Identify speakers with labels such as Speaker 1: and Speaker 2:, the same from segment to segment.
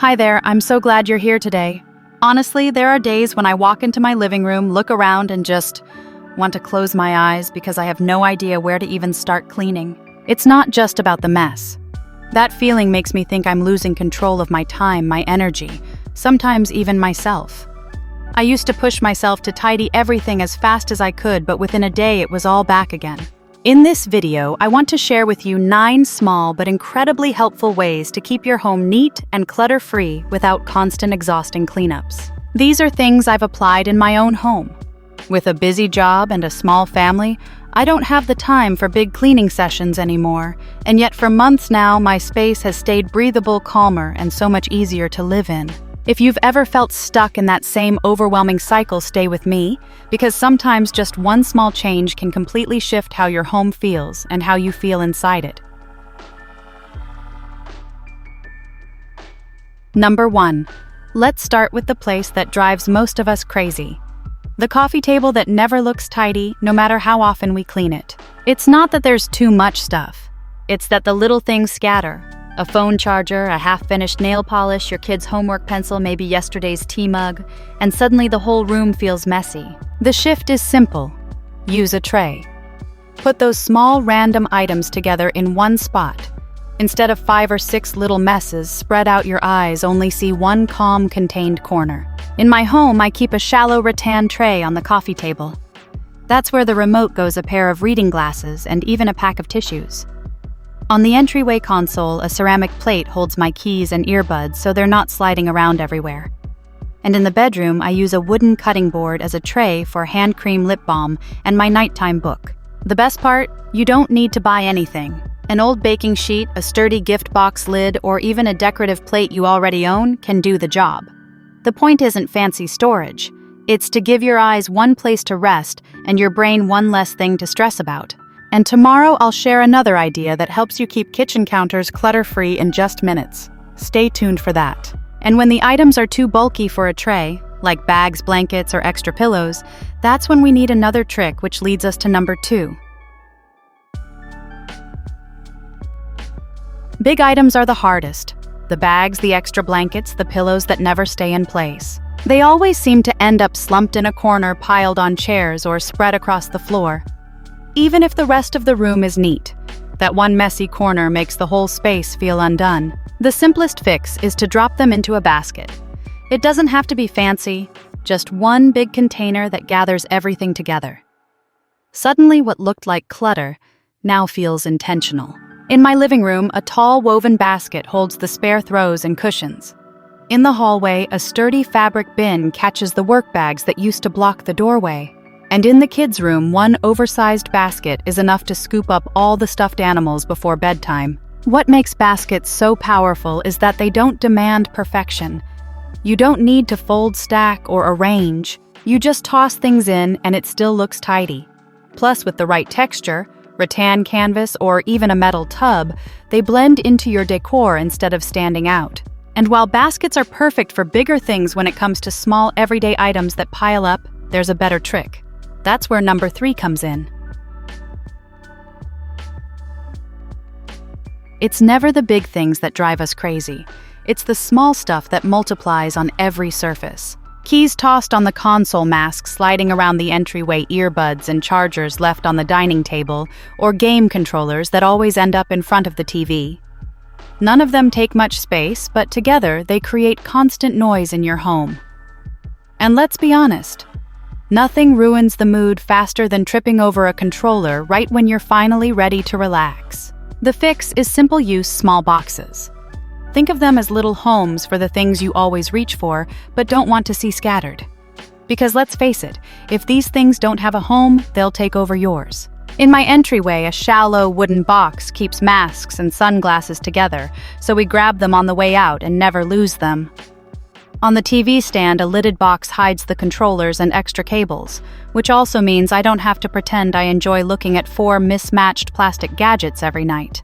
Speaker 1: Hi there, I'm so glad you're here today. Honestly, there are days when I walk into my living room, look around, and just want to close my eyes because I have no idea where to even start cleaning. It's not just about the mess. That feeling makes me think I'm losing control of my time, my energy, sometimes even myself. I used to push myself to tidy everything as fast as I could, but within a day it was all back again. In this video, I want to share with you 9 small but incredibly helpful ways to keep your home neat and clutter-free without constant exhausting cleanups. These are things I've applied in my own home. With a busy job and a small family, I don't have the time for big cleaning sessions anymore, and yet for months now, my space has stayed breathable, calmer, and so much easier to live in. If you've ever felt stuck in that same overwhelming cycle, stay with me, because sometimes just one small change can completely shift how your home feels and how you feel inside it. Number 1. Let's start with the place that drives most of us crazy. The coffee table that never looks tidy, no matter how often we clean it. It's not that there's too much stuff. It's that the little things scatter. A phone charger, a half-finished nail polish, your kid's homework pencil, maybe yesterday's tea mug, and suddenly the whole room feels messy. The shift is simple. Use a tray. Put those small random items together in one spot. Instead of 5 or 6 little messes spread out your eyes, only see one calm, contained corner. In my home, I keep a shallow rattan tray on the coffee table. That's where the remote goes, a pair of reading glasses, and even a pack of tissues. On the entryway console, a ceramic plate holds my keys and earbuds so they're not sliding around everywhere. And in the bedroom, I use a wooden cutting board as a tray for hand cream lip balm and my nighttime book. The best part? You don't need to buy anything. An old baking sheet, a sturdy gift box lid, or even a decorative plate you already own can do the job. The point isn't fancy storage. It's to give your eyes one place to rest and your brain one less thing to stress about. And tomorrow I'll share another idea that helps you keep kitchen counters clutter-free in just minutes. Stay tuned for that. And when the items are too bulky for a tray, like bags, blankets, or extra pillows, that's when we need another trick, which leads us to number 2. Big items are the hardest. The bags, the extra blankets, the pillows that never stay in place. They always seem to end up slumped in a corner, piled on chairs, or spread across the floor. Even if the rest of the room is neat, that one messy corner makes the whole space feel undone. The simplest fix is to drop them into a basket. It doesn't have to be fancy, just one big container that gathers everything together. Suddenly, what looked like clutter now feels intentional. In my living room, a tall woven basket holds the spare throws and cushions. In the hallway, a sturdy fabric bin catches the work bags that used to block the doorway. And in the kids' room, one oversized basket is enough to scoop up all the stuffed animals before bedtime. What makes baskets so powerful is that they don't demand perfection. You don't need to fold, stack, or arrange. You just toss things in and it still looks tidy. Plus, with the right texture, rattan canvas, or even a metal tub, they blend into your decor instead of standing out. And while baskets are perfect for bigger things when it comes to small everyday items that pile up, there's a better trick. That's where number 3 comes in. It's never the big things that drive us crazy. It's the small stuff that multiplies on every surface. Keys tossed on the console mask, sliding around the entryway, earbuds and chargers left on the dining table, or game controllers that always end up in front of the TV. None of them take much space, but together they create constant noise in your home. And let's be honest, nothing ruins the mood faster than tripping over a controller right when you're finally ready to relax. The fix is simple use small boxes. Think of them as little homes for the things you always reach for but don't want to see scattered. Because let's face it, if these things don't have a home, they'll take over yours. In my entryway, a shallow wooden box keeps masks and sunglasses together, so we grab them on the way out and never lose them. On the TV stand, a lidded box hides the controllers and extra cables, which also means I don't have to pretend I enjoy looking at 4 mismatched plastic gadgets every night.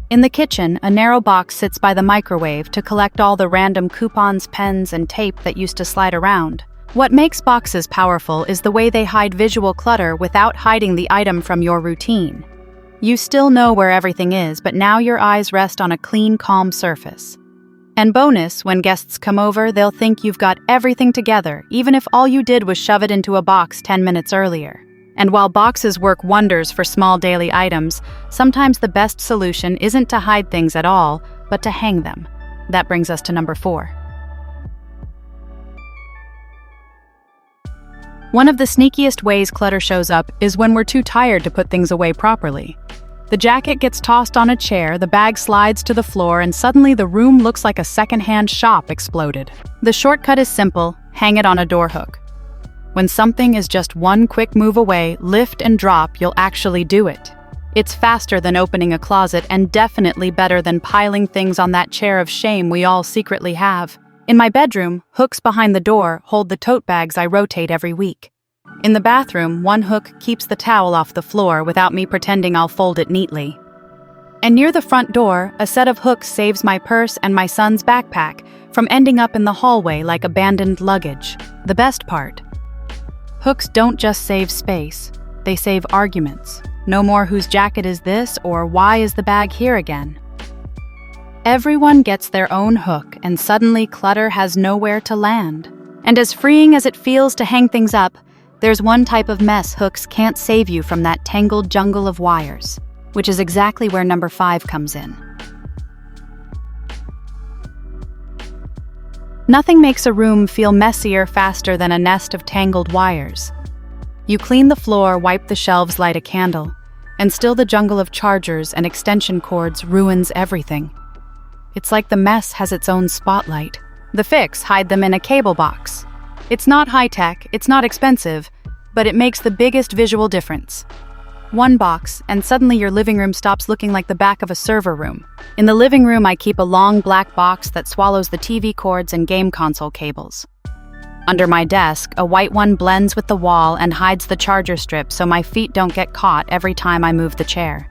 Speaker 1: In the kitchen, a narrow box sits by the microwave to collect all the random coupons, pens, and tape that used to slide around. What makes boxes powerful is the way they hide visual clutter without hiding the item from your routine. You still know where everything is, but now your eyes rest on a clean, calm surface. And bonus, when guests come over, they'll think you've got everything together, even if all you did was shove it into a box 10 minutes earlier. And while boxes work wonders for small daily items, sometimes the best solution isn't to hide things at all, but to hang them. That brings us to number 4. One of the sneakiest ways clutter shows up is when we're too tired to put things away properly. The jacket gets tossed on a chair, the bag slides to the floor, and suddenly the room looks like a secondhand shop exploded. The shortcut is simple: hang it on a door hook. When something is just one quick move away, lift and drop, you'll actually do it. It's faster than opening a closet and definitely better than piling things on that chair of shame we all secretly have. In my bedroom, hooks behind the door hold the tote bags I rotate every week. In the bathroom, one hook keeps the towel off the floor without me pretending I'll fold it neatly. And near the front door, a set of hooks saves my purse and my son's backpack from ending up in the hallway like abandoned luggage. The best part: hooks don't just save space, they save arguments. No more whose jacket is this or why is the bag here again. Everyone gets their own hook and suddenly clutter has nowhere to land. And as freeing as it feels to hang things up, there's one type of mess hooks can't save you from: that tangled jungle of wires, which is exactly where number 5 comes in. Nothing makes a room feel messier faster than a nest of tangled wires. You clean the floor, wipe the shelves, light a candle, and still the jungle of chargers and extension cords ruins everything. It's like the mess has its own spotlight. The fix: hide them in a cable box. It's not high-tech, it's not expensive, but it makes the biggest visual difference. One box, and suddenly your living room stops looking like the back of a server room. In the living room, I keep a long black box that swallows the TV cords and game console cables. Under my desk, a white one blends with the wall and hides the charger strip so my feet don't get caught every time I move the chair.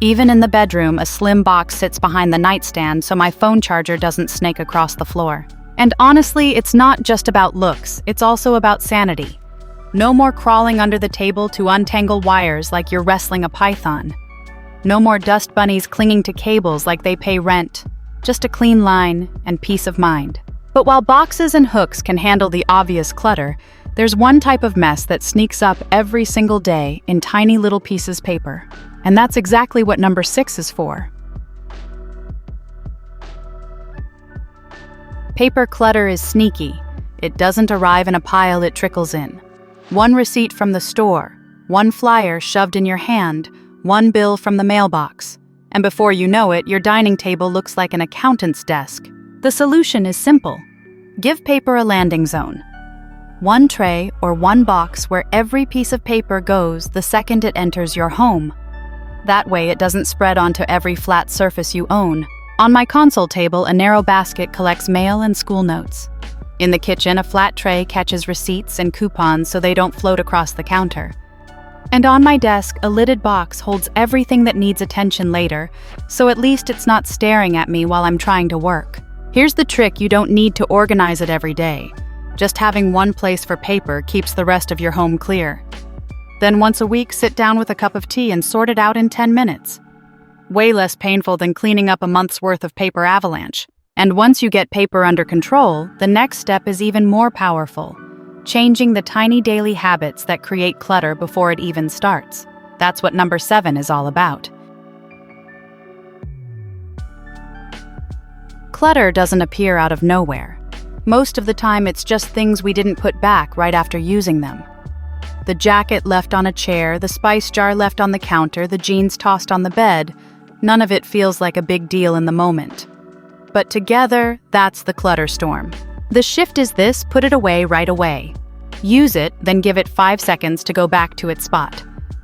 Speaker 1: Even in the bedroom, a slim box sits behind the nightstand so my phone charger doesn't snake across the floor. And honestly, it's not just about looks, it's also about sanity. No more crawling under the table to untangle wires like you're wrestling a python. No more dust bunnies clinging to cables like they pay rent. Just a clean line and peace of mind. But while boxes and hooks can handle the obvious clutter, there's one type of mess that sneaks up every single day in tiny little pieces of paper. And that's exactly what number 6 is for. Paper clutter is sneaky. It doesn't arrive in a pile, it trickles in. One receipt from the store, one flyer shoved in your hand, one bill from the mailbox. And before you know it, your dining table looks like an accountant's desk. The solution is simple. Give paper a landing zone. One tray or one box where every piece of paper goes the second it enters your home. That way it doesn't spread onto every flat surface you own. On my console table, a narrow basket collects mail and school notes. In the kitchen, a flat tray catches receipts and coupons so they don't float across the counter. And on my desk, a lidded box holds everything that needs attention later, so at least it's not staring at me while I'm trying to work. Here's the trick: you don't need to organize it every day. Just having one place for paper keeps the rest of your home clear. Then once a week, sit down with a cup of tea and sort it out in 10 minutes. Way less painful than cleaning up a month's worth of paper avalanche. And once you get paper under control, the next step is even more powerful: changing the tiny daily habits that create clutter before it even starts. That's what number 7 is all about. Clutter doesn't appear out of nowhere. Most of the time, it's just things we didn't put back right after using them. The jacket left on a chair, the spice jar left on the counter, the jeans tossed on the bed. None of it feels like a big deal in the moment. But together, that's the clutter storm. The shift is this: put it away right away. Use it, then give it 5 seconds to go back to its spot.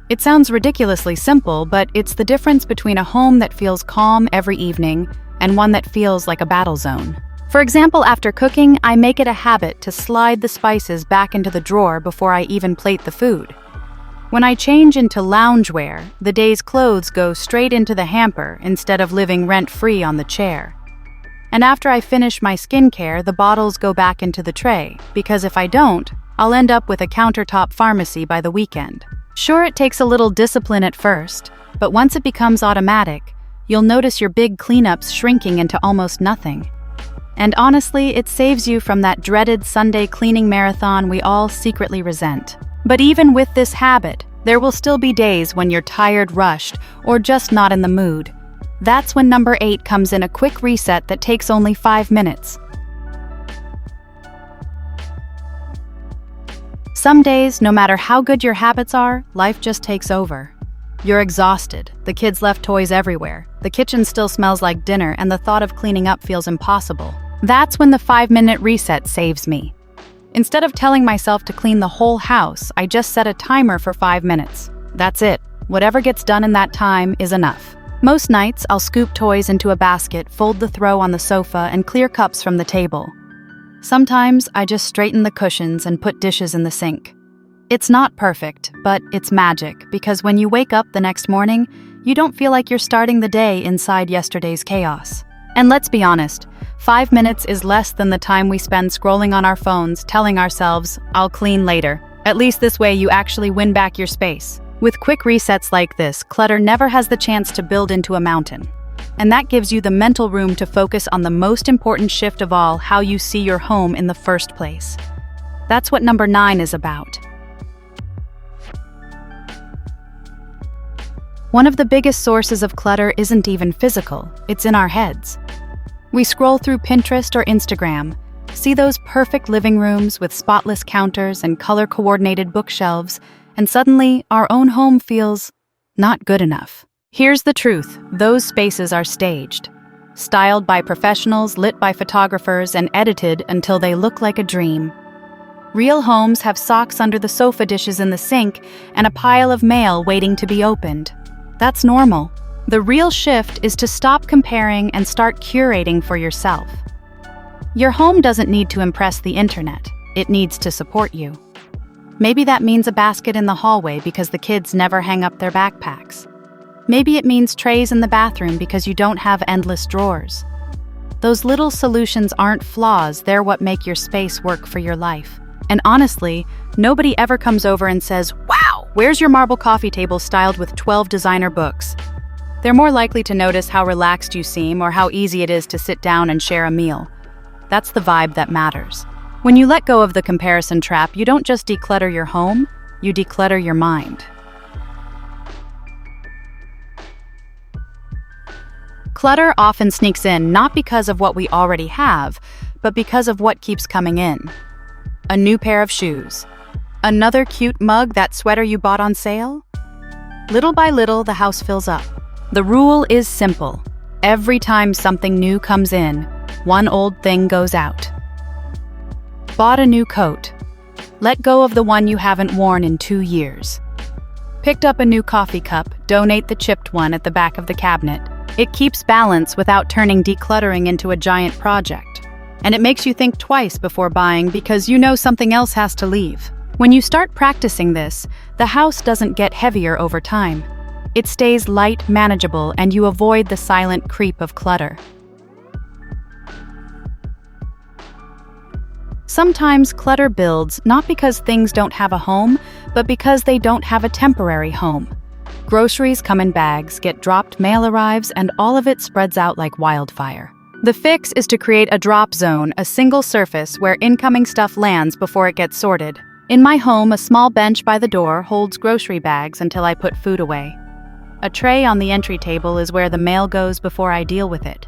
Speaker 1: It sounds ridiculously simple, but it's the difference between a home that feels calm every evening and one that feels like a battle zone. For example, after cooking, I make it a habit to slide the spices back into the drawer before I even plate the food. When I change into loungewear, the day's clothes go straight into the hamper instead of living rent-free on the chair. And after I finish my skincare, the bottles go back into the tray, because if I don't, I'll end up with a countertop pharmacy by the weekend. Sure, it takes a little discipline at first, but once it becomes automatic, you'll notice your big cleanups shrinking into almost nothing. And honestly, it saves you from that dreaded Sunday cleaning marathon we all secretly resent. But even with this habit, there will still be days when you're tired, rushed, or just not in the mood. That's when number 8 comes in, a quick reset that takes only 5 minutes. Some days, no matter how good your habits are, life just takes over. You're exhausted, the kids left toys everywhere, the kitchen still smells like dinner, and the thought of cleaning up feels impossible. That's when the 5-minute reset saves me. Instead of telling myself to clean the whole house, I just set a timer for 5 minutes. That's it. Whatever gets done in that time is enough. Most nights, I'll scoop toys into a basket, fold the throw on the sofa, and clear cups from the table. Sometimes, I just straighten the cushions and put dishes in the sink. It's not perfect, but it's magic, because when you wake up the next morning, you don't feel like you're starting the day inside yesterday's chaos. And let's be honest, 5 minutes is less than the time we spend scrolling on our phones, telling ourselves, "I'll clean later." At least this way you actually win back your space. With quick resets like this, clutter never has the chance to build into a mountain. And that gives you the mental room to focus on the most important shift of all, how you see your home in the first place. That's what number 9 is about. One of the biggest sources of clutter isn't even physical, it's in our heads. We scroll through Pinterest or Instagram, see those perfect living rooms with spotless counters and color-coordinated bookshelves, and suddenly our own home feels not good enough. Here's the truth, those spaces are staged. Styled by professionals, lit by photographers, and edited until they look like a dream. Real homes have socks under the sofa dishes in the sink and a pile of mail waiting to be opened. That's normal. The real shift is to stop comparing and start curating for yourself. Your home doesn't need to impress the internet. It needs to support you. Maybe that means a basket in the hallway because the kids never hang up their backpacks. Maybe it means trays in the bathroom because you don't have endless drawers. Those little solutions aren't flaws, they're what make your space work for your life. And honestly, nobody ever comes over and says, "Wow, where's your marble coffee table styled with 12 designer books?" They're more likely to notice how relaxed you seem or how easy it is to sit down and share a meal. That's the vibe that matters. When you let go of the comparison trap, you don't just declutter your home, you declutter your mind. Clutter often sneaks in not because of what we already have, but because of what keeps coming in. A new pair of shoes. Another cute mug, that sweater you bought on sale? Little by little, the house fills up. The rule is simple. Every time something new comes in, one old thing goes out. Bought a new coat. Let go of the one you haven't worn in 2 years. Picked up a new coffee cup, donate the chipped one at the back of the cabinet. It keeps balance without turning decluttering into a giant project. And it makes you think twice before buying because you know something else has to leave. When you start practicing this, the house doesn't get heavier over time. It stays light, manageable, and you avoid the silent creep of clutter. Sometimes clutter builds not because things don't have a home, but because they don't have a temporary home. Groceries come in bags, get dropped, mail arrives, and all of it spreads out like wildfire. The fix is to create a drop zone, a single surface where incoming stuff lands before it gets sorted. In my home, a small bench by the door holds grocery bags until I put food away. A tray on the entry table is where the mail goes before I deal with it.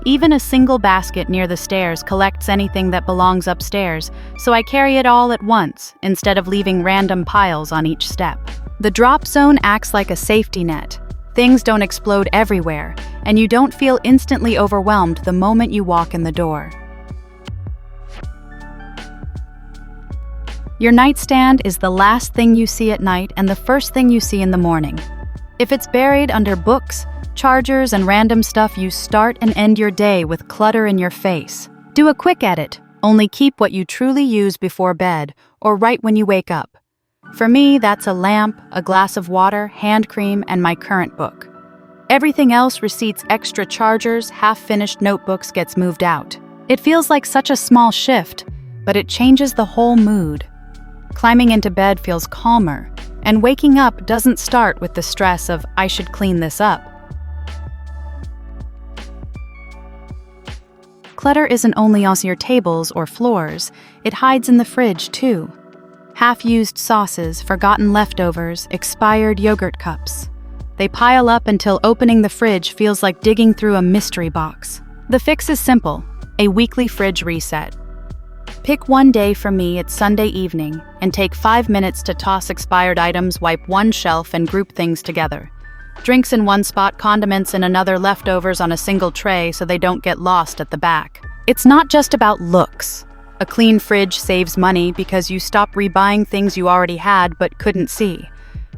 Speaker 1: Even a single basket near the stairs collects anything that belongs upstairs, so I carry it all at once instead of leaving random piles on each step. The drop zone acts like a safety net. Things don't explode everywhere, and you don't feel instantly overwhelmed the moment you walk in the door. Your nightstand is the last thing you see at night and the first thing you see in the morning. If it's buried under books, chargers, and random stuff, you start and end your day with clutter in your face. Do a quick edit, only keep what you truly use before bed or right when you wake up. For me, that's a lamp, a glass of water, hand cream, and my current book. Everything else, receipts, extra chargers, half-finished notebooks, gets moved out. It feels like such a small shift, but it changes the whole mood. Climbing into bed feels calmer, and waking up doesn't start with the stress of, "I should clean this up." clutter isn't only on your tables or floors, it hides in the fridge too. Half-used sauces, forgotten leftovers, expired yogurt cups. They pile up until opening the fridge feels like digging through a mystery box. The fix is simple: a weekly fridge reset. Pick one day. For me, it's Sunday evening, and take 5 minutes to toss expired items, wipe one shelf, and group things together. Drinks in one spot, condiments in another, leftovers on a single tray so they don't get lost at the back. It's not just about looks. A clean fridge saves money because you stop rebuying things you already had but couldn't see.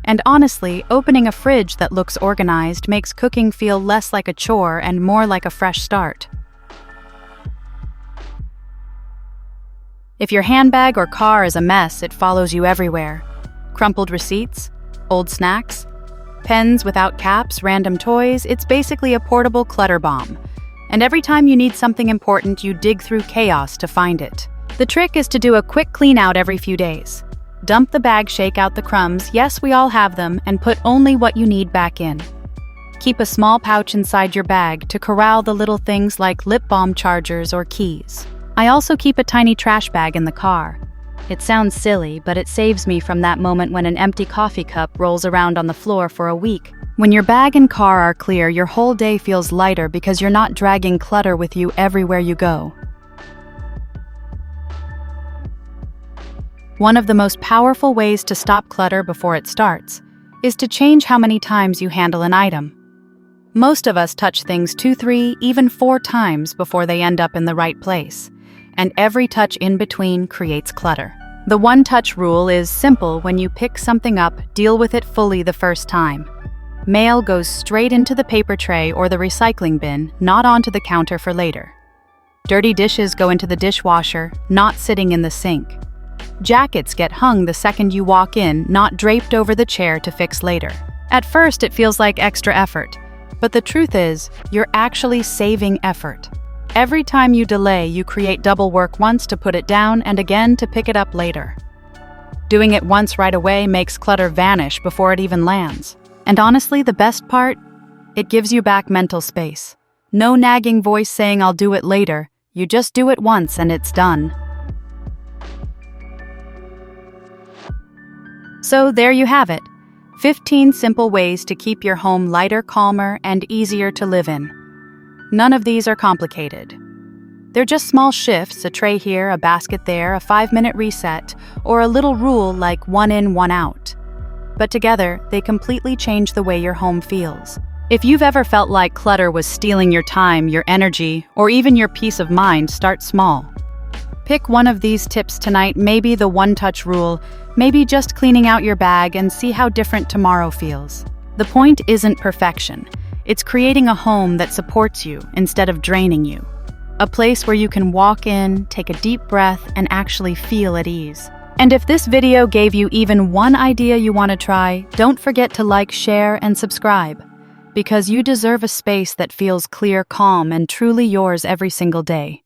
Speaker 1: And honestly, opening a fridge that looks organized makes cooking feel less like a chore and more like a fresh start. If your handbag or car is a mess, it follows you everywhere. Crumpled receipts, old snacks, pens without caps, random toys, it's basically a portable clutter bomb. And every time you need something important, you dig through chaos to find it. The trick is to do a quick clean out every few days. Dump the bag, shake out the crumbs, yes, we all have them, and put only what you need back in. Keep a small pouch inside your bag to corral the little things like lip balm chargers or keys. I also keep a tiny trash bag in the car. It sounds silly, but it saves me from that moment when an empty coffee cup rolls around on the floor for a week. When your bag and car are clear, your whole day feels lighter because you're not dragging clutter with you everywhere you go. One of the most powerful ways to stop clutter before it starts is to change how many times you handle an item. Most of us touch things 2, 3, even 4 times before they end up in the right place, and every touch in between creates clutter. The one-touch rule is simple: when you pick something up, deal with it fully the first time. Mail goes straight into the paper tray or the recycling bin, not onto the counter for later. Dirty dishes go into the dishwasher, not sitting in the sink. Jackets get hung the second you walk in, not draped over the chair to fix later. At first, it feels like extra effort, but the truth is, you're actually saving effort. Every time you delay, you create double work: once to put it down and again to pick it up later. Doing it once right away makes clutter vanish before it even lands. And honestly, the best part? It gives you back mental space. No nagging voice saying "I'll do it later." You just do it once and it's done. So there you have it. 15 simple ways to keep your home lighter, calmer, and easier to live in. None of these are complicated. They're just small shifts: a tray here, a basket there, a 5-minute reset, or a little rule like 1 in, 1 out. But together, they completely change the way your home feels. If you've ever felt like clutter was stealing your time, your energy, or even your peace of mind, start small. Pick one of these tips tonight, maybe the one-touch rule, maybe just cleaning out your bag, and see how different tomorrow feels. The point isn't perfection. It's creating a home that supports you instead of draining you. A place where you can walk in, take a deep breath, and actually feel at ease. And if this video gave you even one idea you want to try, don't forget to like, share, and subscribe, because you deserve a space that feels clear, calm, and truly yours every single day.